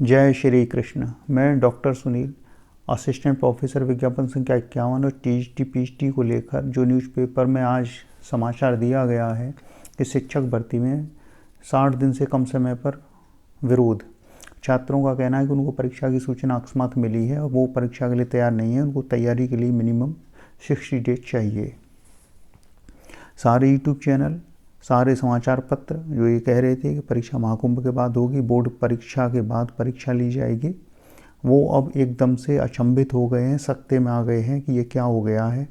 जय श्री कृष्ण। मैं doctor Sunil, assistant professor विज्ञापन संख्या 51 और टीएचडी पीएचडी को लेकर जो न्यूज़पेपर में आज समाचार दिया गया है कि शिक्षक भर्ती में 60 दिन से कम समय पर विरोध। छात्रों का कहना है कि उनको परीक्षा की सूचना अकस्मात मिली है और वो परीक्षा के लिए तैयार नहीं है। उनको तैयारी के लिए मिनिमम 60 डेज चाहिए। सारे यूट्यूब चैनल, सारे समाचार पत्र जो ये कह रहे थे कि परीक्षा महाकुंभ के बाद होगी, बोर्ड परीक्षा के बाद परीक्षा ली जाएगी, वो अब एकदम से अचंभित हो गए हैं, सकते में आ गए हैं कि ये क्या हो गया है।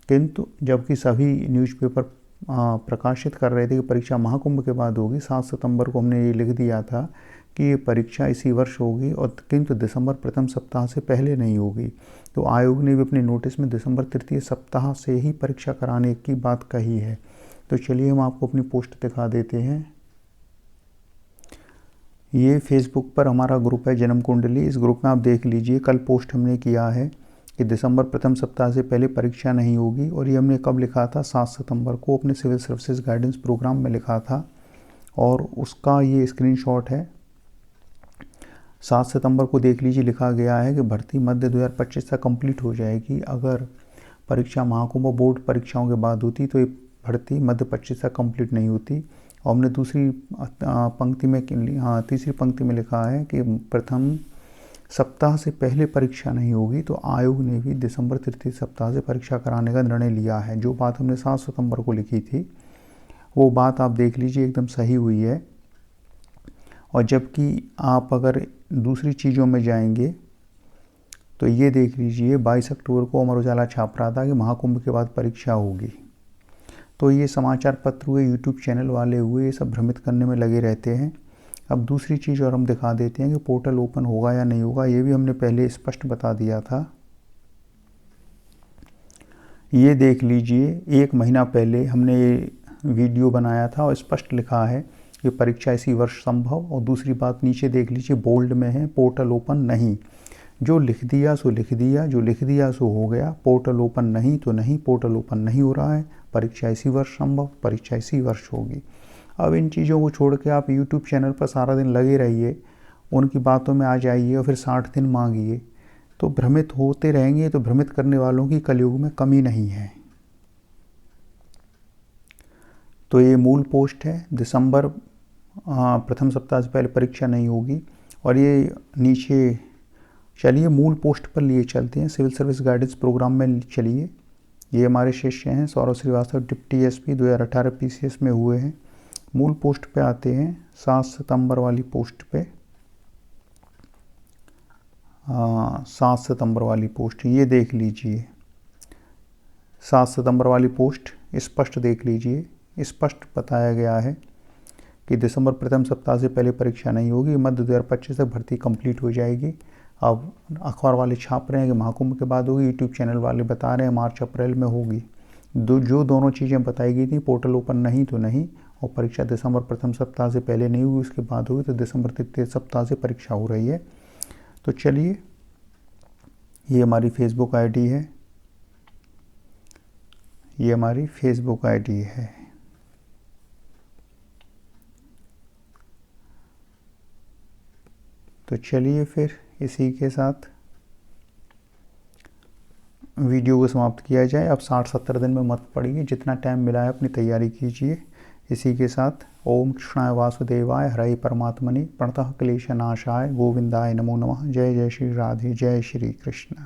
किंतु जबकि सभी न्यूज़पेपर प्रकाशित कर रहे थे कि परीक्षा महाकुंभ के बाद होगी, 7 सितंबर को हमने ये लिख दिया था कि ये परीक्षा इसी वर्ष होगी और किंतु दिसंबर प्रथम सप्ताह से पहले नहीं होगी। तो आयोग ने भी अपने नोटिस में दिसंबर तृतीय सप्ताह से ही परीक्षा कराने की बात कही है। तो चलिए हम आपको अपनी पोस्ट दिखा देते हैं। ये फेसबुक पर हमारा ग्रुप है जन्म कुंडली। इस ग्रुप में आप देख लीजिए, कल पोस्ट हमने किया है कि दिसंबर प्रथम सप्ताह से पहले परीक्षा नहीं होगी। और ये हमने कब लिखा था? 7 सितंबर को अपने सिविल सर्विसेज गाइडेंस प्रोग्राम में लिखा था और उसका ये स्क्रीनशॉट है। 7 सितंबर को देख लीजिए, लिखा गया है कि भर्ती मध्य 2025 तक कंप्लीट हो जाएगी। अगर परीक्षा महाकुंभ बोर्ड परीक्षाओं के बाद होती तो ये भर्ती मध्य 25 तक कंप्लीट नहीं होती। और हमने दूसरी पंक्ति में तीसरी पंक्ति में लिखा है कि प्रथम सप्ताह से पहले परीक्षा नहीं होगी। तो आयोग ने भी दिसंबर तृतीय सप्ताह से परीक्षा कराने का निर्णय लिया है। जो बात हमने 7 सितंबर को लिखी थी वो बात आप देख लीजिए, एकदम सही हुई है। और जबकि आप अगर दूसरी चीज़ों में जाएंगे तो ये देख लीजिए, 22 अक्टूबर को अमर उजाला छाप रहा था कि महाकुंभ के बाद परीक्षा होगी। तो ये समाचार पत्र हुए, यूट्यूब चैनल वाले हुए, ये सब भ्रमित करने में लगे रहते हैं। अब दूसरी चीज़ और हम दिखा देते हैं कि पोर्टल ओपन होगा या नहीं होगा। ये भी हमने पहले स्पष्ट बता दिया था। ये देख लीजिए, 1 महीना पहले हमने ये वीडियो बनाया था और स्पष्ट लिखा है कि परीक्षा इसी वर्ष संभव। और दूसरी बात नीचे देख लीजिए, बोल्ड में है, पोर्टल ओपन नहीं। जो लिख दिया सो लिख दिया, जो लिख दिया सो हो गया। पोर्टल ओपन नहीं तो नहीं, पोर्टल ओपन नहीं हो रहा है। परीक्षा इसी वर्ष संभव, परीक्षा इसी वर्ष होगी। अब इन चीज़ों को छोड़ के आप यूट्यूब चैनल पर सारा दिन लगे रहिए, उनकी बातों में आ जाइए और फिर 60 दिन मांगिए, तो भ्रमित होते रहेंगे। तो भ्रमित करने वालों की कलयुग में कमी नहीं है। तो ये मूल पोस्ट है, दिसंबर प्रथम सप्ताह से पहले परीक्षा नहीं होगी। और ये नीचे चलिए मूल पोस्ट पर लिए चलते हैं, सिविल सर्विस गाइडेंस प्रोग्राम में चलिए। ये हमारे शिष्य हैं Saurabh Shrivastava, deputy SP 2018 PCS में हुए हैं। मूल पोस्ट पे आते हैं, 7 सितंबर वाली पोस्ट पे। 7 सितंबर वाली पोस्ट ये देख लीजिए, 7 सितंबर वाली पोस्ट स्पष्ट देख लीजिए। स्पष्ट बताया गया है कि दिसंबर प्रथम सप्ताह से पहले परीक्षा नहीं होगी, मध्य 2025 तक भर्ती कंप्लीट हो जाएगी। अब अखबार वाले छाप रहे हैं कि महाकुंभ के बाद होगी, यूट्यूब चैनल वाले बता रहे हैं मार्च अप्रैल में होगी। जो दोनों चीज़ें बताई गई थी, पोर्टल ओपन नहीं तो नहीं, और परीक्षा दिसंबर प्रथम सप्ताह से पहले नहीं हुई, उसके बाद होगी। तो दिसंबर तृतीय सप्ताह से परीक्षा हो रही है। तो चलिए, ये हमारी फेसबुक आईडी है, ये हमारी फेसबुक आईडी है। तो चलिए फिर इसी के साथ वीडियो को समाप्त किया जाए। अब 60-70 दिन में मत पड़िए, जितना टाइम मिला है अपनी तैयारी कीजिए। इसी के साथ ओम कृष्णाय वासुदेवाय हरे परमात्मने प्रणतः क्लेशनाशाय गोविंदाय नमो नमः। जय जय श्री राधे, जय श्री कृष्ण।